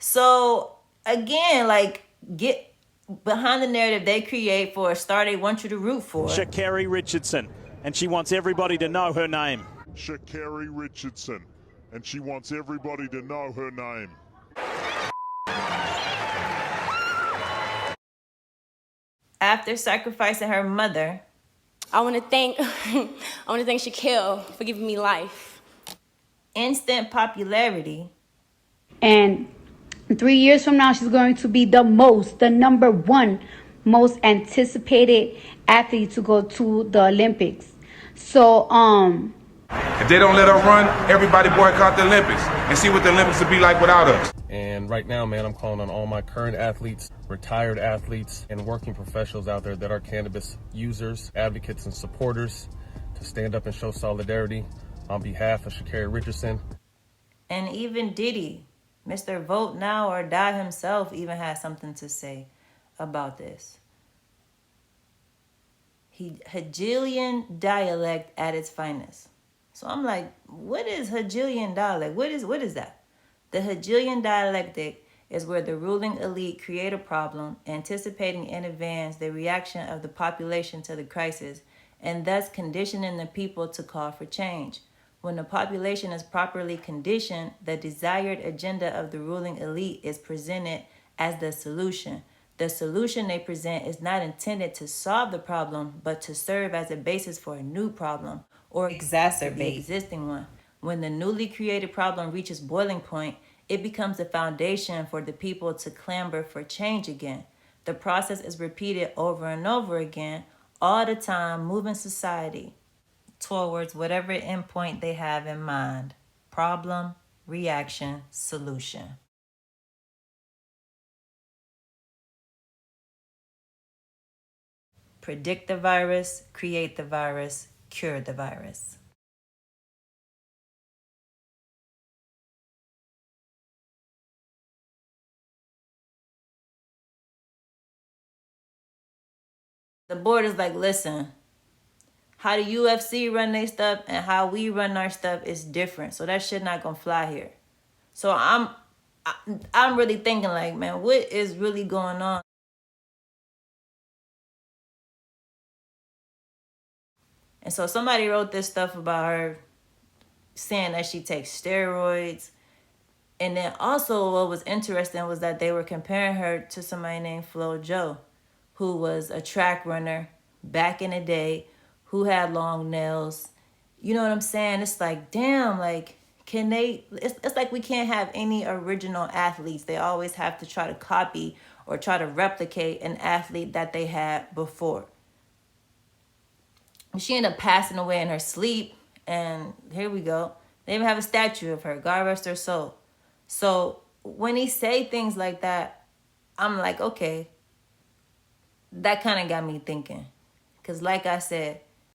So again, like, get behind the narrative they create for a star they want you to root for. Sha'Carri Richardson, and she wants everybody to know her name. Sha'Carri Richardson, and she wants everybody to know her name. After sacrificing her mother, I want to thank Sha'Carri for giving me life. Instant popularity. And 3 years from now, she's going to be the number one most anticipated athlete to go to the Olympics. So, if they don't let her run, everybody boycott the Olympics and see what the Olympics will be like without us. And right now, man, I'm calling on all my current athletes, retired athletes, and working professionals out there that are cannabis users, advocates, and supporters to stand up and show solidarity on behalf of Sha'Carri Richardson. And even Diddy, Mr. Vote Now or Die himself, even has something to say about this. Hegelian dialect at its finest. So I'm like, what is Hegelian dialect? What is that? The Hegelian dialectic is where the ruling elite create a problem, anticipating in advance the reaction of the population to the crisis, and thus conditioning the people to call for change. When the population is properly conditioned, the desired agenda of the ruling elite is presented as the solution. The solution they present is not intended to solve the problem, but to serve as a basis for a new problem or exacerbate the existing one. When the newly created problem reaches boiling point, it becomes the foundation for the people to clamor for change again. The process is repeated over and over again, all the time, moving society towards whatever endpoint they have in mind. Problem, reaction, solution. Predict the virus, create the virus, cure the virus. The board is like, listen, how the UFC run their stuff and how we run our stuff is different. So that shit not gonna fly here. So I'm really thinking like, man, what is really going on? And so somebody wrote this stuff about her saying that she takes steroids. And then also what was interesting was that they were comparing her to somebody named Flo Jo, who was a track runner back in the day, who had long nails. You know what I'm saying? It's like, damn, like, can they, it's like we can't have any original athletes. They always have to try to copy or try to replicate an athlete that they had before. She ended up passing away in her sleep, and here we go. They even have a statue of her. God rest her soul. So when he say things like that, I'm like, okay, that kind of got me thinking. Because like I said,